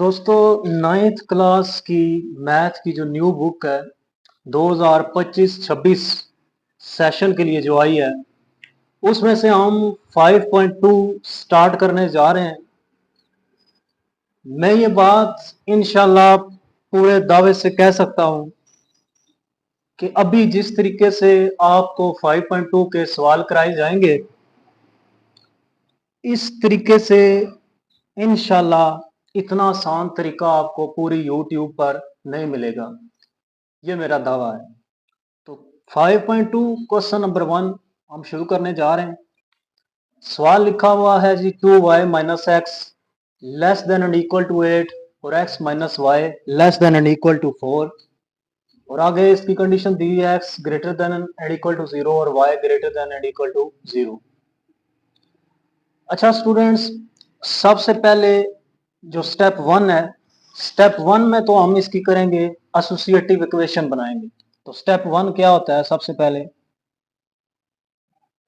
दोस्तों ninth class की math की जो न्यू बुक है 2025-26 सेशन के लिए जो आई है उसमें से हम 5.2 स्टार्ट करने जा रहे हैं। मैं ये बात इंशाल्लाह पूरे दावे से कह सकता हूं कि अभी जिस तरीके से आपको 5.2 के सवाल कराए जाएंगे इस तरीके से इंशाल्लाह इतना आसान तरीका आपको पूरी यूट्यूब पर नहीं मिलेगा, ये मेरा दावा है। तो 5.2 क्वेश्चन नंबर 1 हम शुरू करने जा रहे हैं। सवाल लिखा हुआ है जी 2y minus x less than and equal to 8 और x minus y less than and equal to 4 और आगे इसकी कंडीशन दी है x greater than and equal to 0 और y greater than and equal to 0। अच्छा स्टूडेंट्स, सबसे पहले जो स्टेप 1 है, स्टेप 1 में तो हम इसकी करेंगे एसोसिएटिव इक्वेशन बनाएंगे। तो स्टेप 1 क्या होता है? सबसे पहले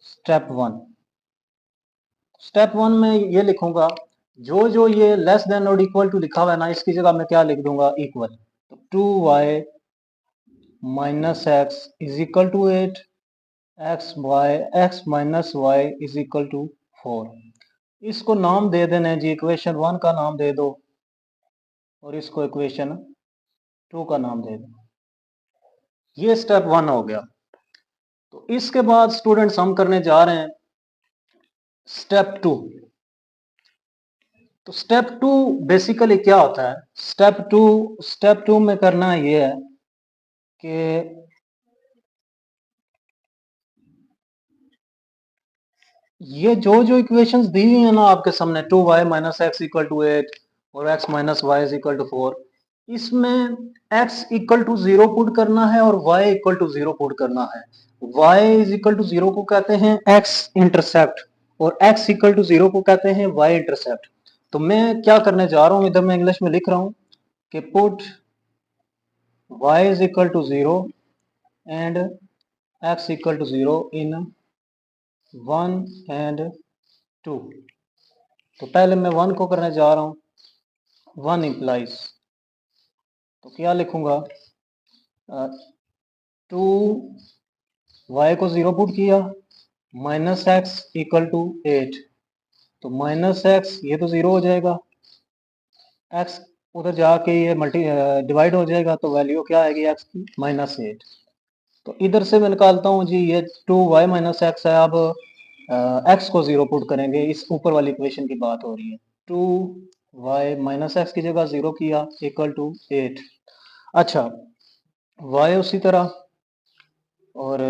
स्टेप वन में ये लिखूंगा, जो जो ये लेस देन और इक्वल टू लिखा हुआ है ना, इसकी जगह मैं क्या लिख दूंगा? इक्वल। तो 2y minus x is equal to 8, x minus y is equal to 4। इसको नाम दे देना जी, इक्वेशन 1 का नाम दे दो और इसको इक्वेशन 2 का नाम दे दो। ये स्टेप 1 हो गया। तो इसके बाद स्टूडेंट्स हम करने जा रहे हैं स्टेप 2। तो स्टेप 2 बेसिकली क्या होता है? स्टेप टू में करना ये है कि ये जो जो इक्वेशंस दी हुई है ना आपके सामने, 2y minus x equal to 8 और x minus y is equal to 4, इसमें x इक्वल टू 0 पुट करना है और y इक्वल टू 0 पुट करना है। y इज इक्वल टू 0 को कहते हैं x इंटरसेप्ट और x इक्वल टू 0 को कहते हैं y इंटरसेप्ट। तो मैं क्या करने जा रहा हूं, इधर मैं इंग्लिश में लिख रहा हूं कि put y is equal to 0 and x equal to 0 in 1 and 2। तो पहले मैं 1 को करने जा रहा हूं। 1 implies, तो क्या लिखूंगा? 2y को 0 पुट किया, माइनस एक्स इक्वल टू 8। तो माइनस एक्स ये तो 0 हो जाएगा, x उधर जाके ये डिवाइड हो जाएगा, तो वैल्यू क्या आएगी x की? माइनस 8। तो इधर से मैं निकालता हूँ जी, ये 2y माइनस एक्स है। अब x को 0 पुट करेंगे, इस ऊपर वाली इक्वेशन की बात हो रही है। 2y माइनस एक्स की जगह 0 किया इक्वल टू 8। अच्छा, y उसी तरह, और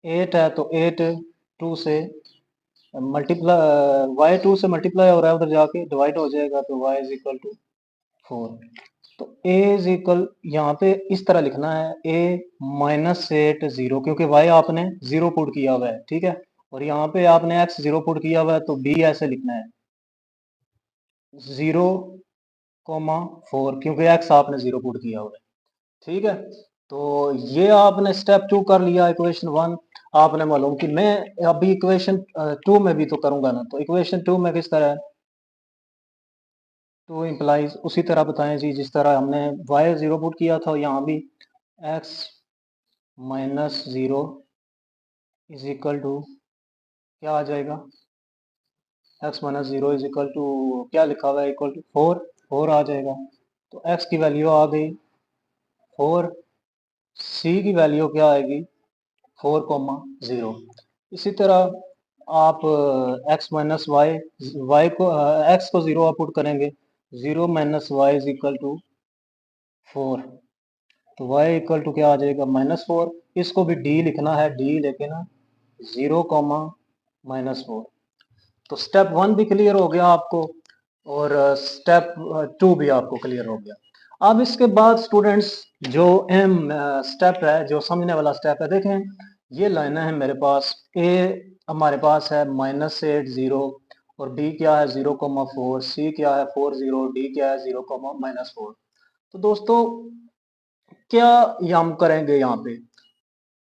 8 है तो 8 2 से मल्टीप्लाई, y 2 से मल्टीप्लाई हो रहा है, उधर जाके डिवाइड हो जाएगा, तो y इज इक्वल टू 4। तो a इज इक्वल, यहाँ पे इस तरह लिखना है a माइनस 8 0, क्योंकि y आपने 0 पुट किया हुआ है, ठीक है। और यहाँ पे आपने x 0 पुट किया हुआ है, तो b ऐसे लिखना है 0,4, क्योंकि x आपने 0 पुट किया हुआ है, ठीक है। तो ये आपने स्टेप 2 कर लिया। इक्वेशन 1 आपने मालूम कि मैं अभी इक्वेशन 2 में भी तो करूंगा ना, तो इक्वेशन 2 में किस तरह है? 2 इम्प्लाइज उसी तरह बताएं जी, जिस तरह हमने y 0 पुट किया था, यहाँ भी x minus 0 is equal to क्या आ जाएगा? x minus 0 is equal to क्या लिखा हुआ है? इक्वल टू 4 आ जाएगा। तो x की वैल्यू आ गई 4, c की वैल्यू क्या आएगी? 4,0। इसी तरह आप x माइनस वाई को x को 0 पुट करेंगे, 0 minus y is equal to 4। तो y इक्वल टू क्या आ जाएगा? -4। इसको भी d लिखना है, d लेकिन 0,-4। तो स्टेप 1 भी क्लियर हो गया आपको और स्टेप 2 भी आपको क्लियर हो गया। अब इसके बाद स्टूडेंट्स जो एम स्टेप है, जो समझने वाला स्टेप है, देखें ये लाइन है मेरे पास। ए हमारे पास है -8 0 और b क्या है? 0,4, c क्या है? 4 0, d क्या है? 0,-4। तो दोस्तों क्या ये हम करेंगे? यहाँ पे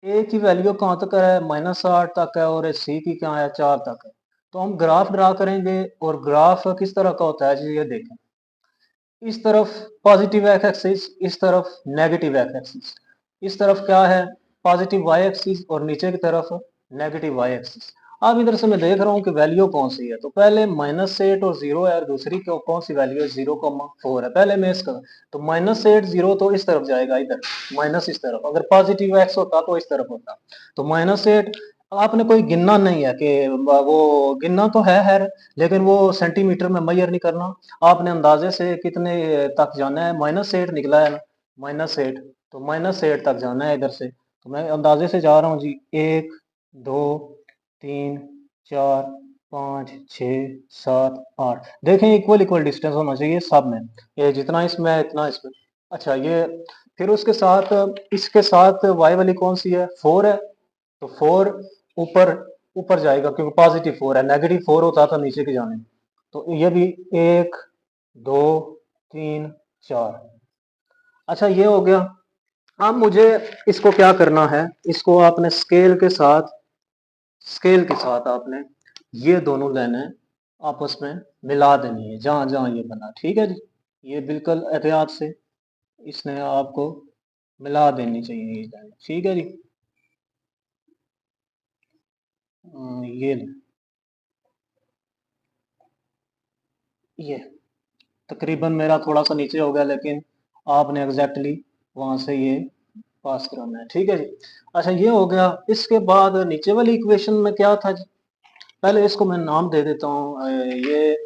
ए की वैल्यू कहाँ तक है? -8 तक है और सी की क्या है? 4 तक है। तो हम ग्राफ ड्रा करेंगे और ग्राफ किस तरह का होता है जी, ये देखें। इस तरफ पॉजिटिव एक्स एक्सिस, इस तरफ नेगेटिव एक्स एक्सिस। इस तरफ क्या है, पॉजिटिव वाई एक्सिस और नीचे की तरफ नेगेटिव वाई एक्सिस। अब इधर से मैं देख रहा हूँ कि वैल्यू कौन सी है, तो पहले -8 और 0 है और दूसरी कौन सी वैल्यू है, 0,4 है। पहले मैं इसका, तो -8 0 तो इस तरफ जाएगा, इधर माइनस इस तरफ। अगर पॉजिटिव एक्स होता तो इस तरफ होता। तो -8 आपने कोई गिनना नहीं है कि वो गिनना तो है लेकिन वो सेंटीमीटर में मेजर नहीं करना। आपने अंदाजे से कितने तक जाना है, -8 निकला है ना, -8, तो -8 तक जाना है इधर से। तो मैं अंदाजे से जा रहा हूँ जी, 1 2 3 4 5 6 7 8। देखें इक्वल इक्वल डिस्टेंस होना चाहिए सब में, ये जितना इसमें है इतना इसमें। अच्छा ये फिर उसके साथ, इसके साथ y वाली कौन सी है, 4 है। तो 4 ऊपर ऊपर जाएगा क्योंकि पॉजिटिव 4 है, नेगेटिव 4 होता तो नीचे के जाने। तो ये भी 1 2 3 4। अच्छा ये हो गया। अब मुझे इसको क्या करना है, इसको आपने स्केल के साथ आपने ये दोनों लाइनें आपस में मिला देनी है जहां जहां ये बना, ठीक है जी। ये बिल्कुल एहतियात से इसने आपको मिला देनी चाहिए ये लाइन, ठीक है जी। ये ये तकरीबन मेरा थोड़ा सा नीचे हो गया, लेकिन आपने एग्जैक्टली वहां से ये पास कराना है, ठीक है जी। अच्छा ये हो गया। इसके बाद नीचे वाली इक्वेशन में क्या था जी, पहले इसको मैं नाम दे देता हूँ। ये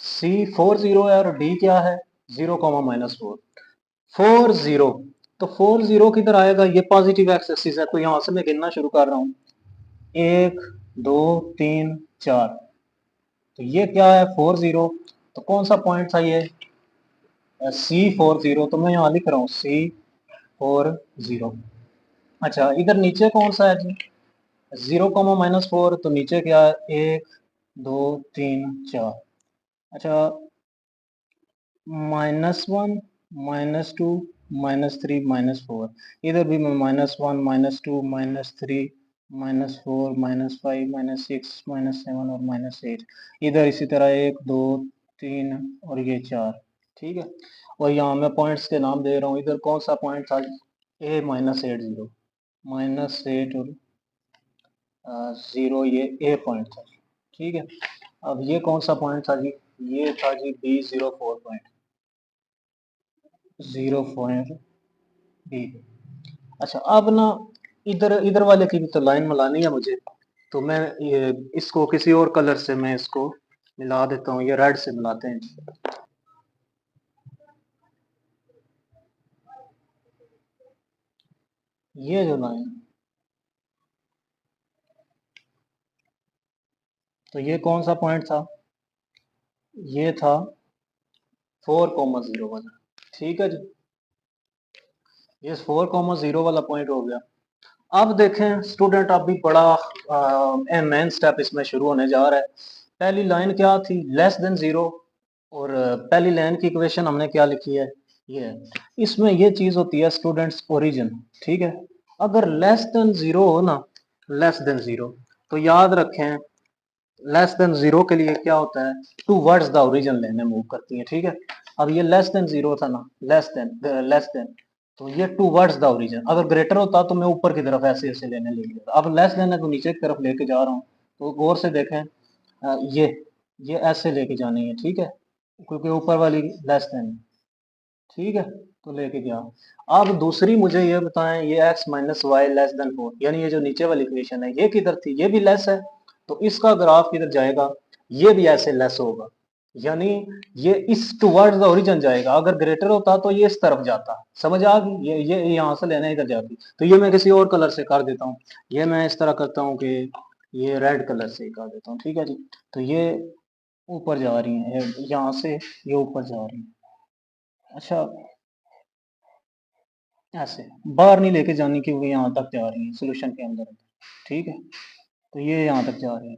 C40 है और D क्या है, 0,-4 40। तो 40 किधर आएगा, ये पॉजिटिव एक्स एक्सिस है, तो यहाँ से मैं गिनना शुरू कर रहा हूँ, 1 2 3 4। तो ये क्या है 40, तो कौन सा पॉइंट था ये, C40, तो मैं यहाँ लिख रहा हूँ C40। अच्छा इधर नीचे कौन सा है जी, 0,-4, तो नीचे क्या है, 1 2 3 4। अच्छा -1 -2 -3 -4, इधर भी मैं -1 -2 -3 -4 -5 -6 -7 और -8। इधर इसी तरह 1 2 3 और ये 4, ठीक है। और यहाँ मैं पॉइंट्स के नाम दे रहा हूँ। इधर कौन सा पॉइंट था, A -8 0 -8 और 0, ये A पॉइंट था, ठीक है। अब ये कौन सा पॉइंट था जी, ये था जी B04 पॉइंट, 0 पॉइंट बी। अच्छा अब ना इधर इधर वाले की भी तो लाइन मिलानी है मुझे, तो मैं ये इसको किसी और कलर से मैं इसको मिला देता हूँ, ये रेड से मिलाते हैं। ये जो लाइन, तो ये कौन सा पॉइंट था, ये था 4,0 वाला, ठीक है जी। ये 4,0 वाला पॉइंट हो गया। अब देखें स्टूडेंट, अभी बड़ा मेन स्टेप इसमें शुरू होने जा रहा है। पहली लाइन क्या थी, लेस देन 0, और पहली लाइन की इक्वेशन हमने क्या लिखी है, ये है। इसमें ये चीज होती है स्टूडेंट्स, ओरिजिन, ठीक है। अगर लेस देन 0 हो ना, लेस देन 0, तो याद रखें लेस देन 0 के लिए क्या होता है, टू वर्ड्स द ओरिजिन लेने मूव करती है, ठीक है। अब ये लेस देन 0 था ना, लेस देन, तो ये टू वर्ड्स द ओरिजिन। अगर ग्रेटर होता तो मैं ऊपर की तरफ ऐसे ऐसे लेने ले लिया, अब लेस देन है तो नीचे की तरफ लेके जा रहा हूँ। तो गौर से देखें, ये ऐसे लेके जानी है, ठीक है, क्योंकि ऊपर वाली लेस देन, ठीक है, तो लेके गया। अब दूसरी मुझे ये बताएं, ये x-y <4, यानी ये जो नीचे वाली इक्वेशन है ये किधर थी, ये भी लेस है, तो इसका ग्राफ किधर जाएगा, ये भी ऐसे लेस होगा, यानी ये इस टुवर्ड्स द ओरिजिन जाएगा। अगर ग्रेटर होता तो ये इस तरफ जाता, समझ आ गई, ये यहाँ से लेने इधर जाती। तो ये मैं किसी और कलर से कर देता हूँ, ये मैं इस तरह करता हूँ कि ये रेड कलर से कर देता हूँ, ठीक है जी। तो ये ऊपर जा रही है, यहाँ से ये ऊपर जा रही है। अच्छा ऐसे बाहर नहीं लेके जानी क्योंकि यहाँ तक जा रही है सोल्यूशन के अंदर, ठीक है। तो ये यहाँ तक जा रही है।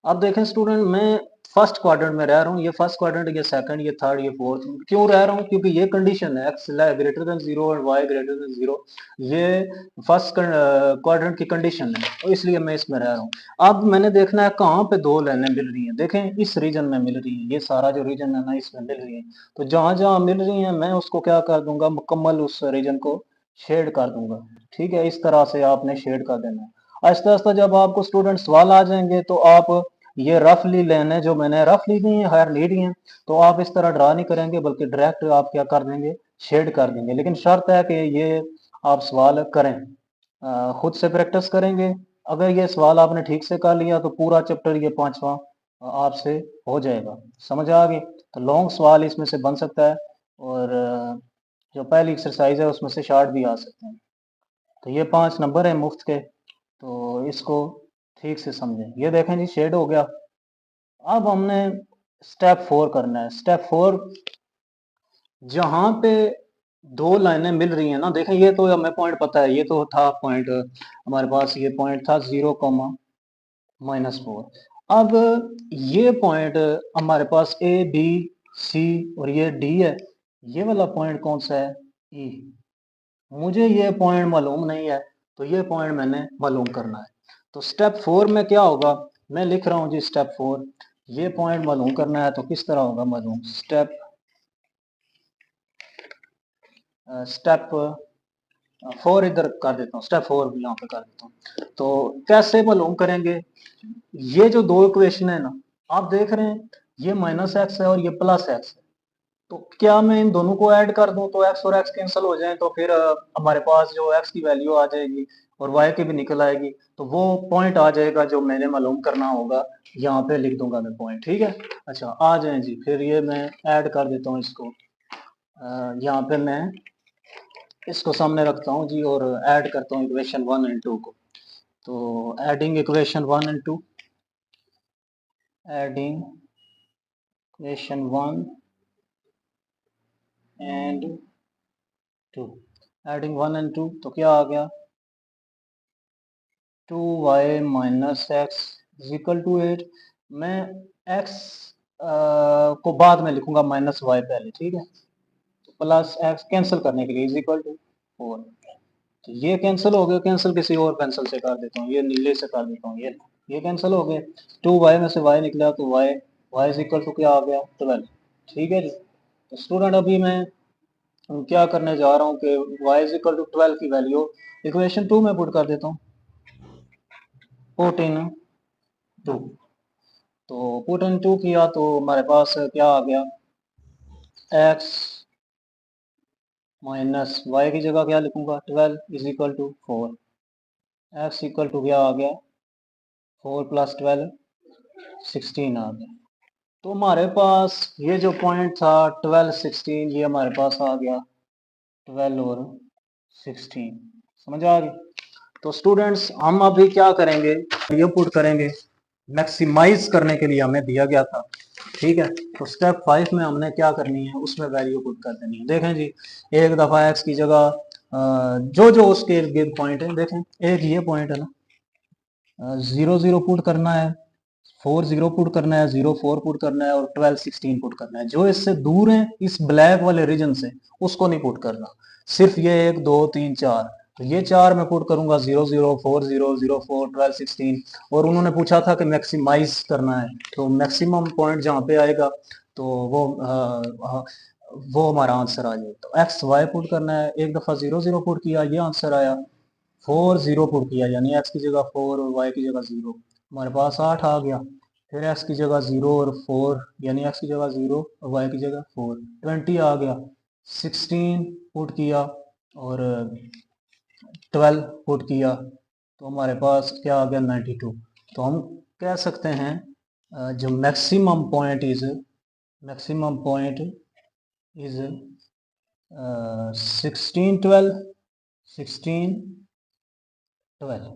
अब देखें स्टूडेंट, मैं फर्स्ट क्वाड्रेंट में रह रहा हूँ, ये फर्स्ट क्वाड्रेंट, ये सेकंड, ये थर्ड, ये फोर्थ। क्यों रह रहा हूँ? क्योंकि ये कंडीशन है एक्स ग्रेटर देन 0 और वाई ग्रेटर देन 0, ये फर्स्ट क्वाड्रेंट की कंडीशन है, तो इसलिए मैं इसमें रह रहा हूँ। अब मैंने देखना है कहाँ पे दो लाइनें मिल रही हैं। देखें इस रीजन में मिल रही है, ये सारा जो रीजन है ना इसमें मिल रही है, तो जहां जहां मिल रही है मैं उसको क्या कर दूंगा, मुकम्मल उस रीजन को शेड कर दूंगा। ठीक है, इस तरह से आपने शेड कर देना है। आहिस्ता आहिस्ता जब आपको स्टूडेंट सवाल आ जाएंगे तो आप ये रफली लेने जो मैंने रफली दी है, हायर ली है, तो आप इस तरह ड्रा नहीं करेंगे, बल्कि डायरेक्ट आप क्या कर देंगे, शेड कर देंगे। लेकिन शर्त है कि ये आप सवाल करें, खुद से प्रैक्टिस करेंगे। अगर ये सवाल आपने ठीक से कर लिया तो पूरा चैप्टर ये पांचवा आपसे हो जाएगा। समझ आ गई? तो लॉन्ग सवाल इसमें से बन सकता है, और जो पहली एक्सरसाइज है उसमें से शॉर्ट भी आ सकते हैं। तो ये 5 नंबर है मुफ्त के, तो इसको ठीक से समझें। ये देखें जी, शेड हो गया। अब हमने स्टेप 4 करना है। स्टेप 4, जहां पे दो लाइनें मिल रही हैं ना, देखें ये तो हमें पॉइंट पता है, ये तो था पॉइंट हमारे पास, ये पॉइंट था 0, -4। अब ये पॉइंट हमारे पास ए बी सी और ये डी है, ये वाला पॉइंट कौन सा है, ई। मुझे ये पॉइंट मालूम नहीं है, तो ये पॉइंट मैंने मालूम करना है। तो स्टेप 4 में क्या होगा, मैं लिख रहा हूँ जी स्टेप 4, ये पॉइंट मालूम करना है। तो किस तरह होगा मालूम, स्टेप 4 इधर कर देता हूँ, स्टेप 4 भी यहाँ पे कर देता हूँ। तो कैसे मालूम करेंगे, ये जो दो इक्वेशन है ना, आप देख रहे हैं ये -x है और ये +x है, तो क्या मैं इन दोनों को ऐड कर दूं तो x और x कैंसिल हो जाएं, तो फिर हमारे पास जो x की वैल्यू आ जाएगी और y की भी निकल आएगी, तो वो पॉइंट आ जाएगा जो मैंने मालूम करना होगा। यहाँ पे लिख दूंगा मैं पॉइंट, ठीक है। अच्छा आ जाए जी, फिर ये मैं ऐड कर देता हूँ इसको, यहाँ पे मैं इसको सामने रखता हूँ जी, और ऐड करता हूँ इक्वेशन 1 एंड 2 को। तो adding equation 1 and 2, adding equation 1 and 2, adding 1 and 2, तो क्या आ गया, 2y minus x is equal to 8। मैं x को बाद में लिखूंगा, -y पहले, ठीक है। प्लस एक्स कैंसिल करने के लिए इज इक्वल टू 4। तो ये कैंसिल हो गया, कैंसिल किसी और पेंसिल से कर देता हूँ, ये नीले से कर देता हूँ, ये कैंसिल हो गए। 2y में से y निकला, तो y इज इक्वल टू क्या आ गया, 12। ठीक है जी। तो स्टूडेंट अभी मैं क्या करने जा रहा हूँ कि y इज इक्वल टू 12 की वैल्यू इक्वेशन 2 में पुट कर देता हूँ, पुट इन 2। तो पुट इन 2 किया तो हमारे पास क्या आ गया, x माइनस वाई की जगह क्या लिखूंगा, 12 is equal to 4। x equal to क्या आ गया, 4 + 12 16 आ गया। तो हमारे पास ये जो पॉइंट था 12 16, ये हमारे पास आ गया 12 और 16। समझ आ गई? तो स्टूडेंट्स हम अभी क्या करेंगे, ये पुट करेंगे, मैक्सिमाइज करने के लिए हमें दिया गया था, ठीक है। तो स्टेप 5 में हमने क्या करनी है, उसमें वैल्यू पुट कर देनी है। देखें जी, एक दफा x की जगह जो जो उसके इर्द गिर्द पॉइंट है, देखें एक ये पॉइंट है ना, 0 0 पुट करना है, 4 0 पुट करना है, 0 4 पुट करना है, और 12 16 पुट करना है। जो इससे दूर है इस ब्लैक वाले रीजन से, उसको नहीं पुट करना, सिर्फ ये 1 2 3 4। तो ये 4 मैं पुट करूंगा, 0 0 4 0 0 4 12 16। और उन्होंने पूछा था कि मैक्सिमाइज करना है, तो मैक्सिमम पॉइंट जहाँ पे आएगा तो वो हमारा आंसर आ जाएगा। तो एक्स वाई पुट करना है, एक दफा 0 0 पुट किया, ये आंसर आया। 4 0 पुट किया, यानी एक्स की जगह 4 और वाई की जगह 0, हमारे पास 8 आ गया। फिर एक्स की जगह 0 और 4, यानी एक्स की जगह 0 और वाई की जगह 4, 20 आ गया। 16 पुट किया और 12 पुट किया, तो हमारे पास क्या आ गया, 92। तो हम कह सकते हैं जो मैक्सिमम पॉइंट इज 16 12 16 12।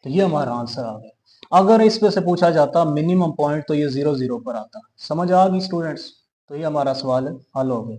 तो ये हमारा आंसर आ गया। अगर इस पे से पूछा जाता मिनिमम पॉइंट, तो ये 0 0 पर आता। समझ आ गई स्टूडेंट्स? तो ये हमारा सवाल हल हो गया।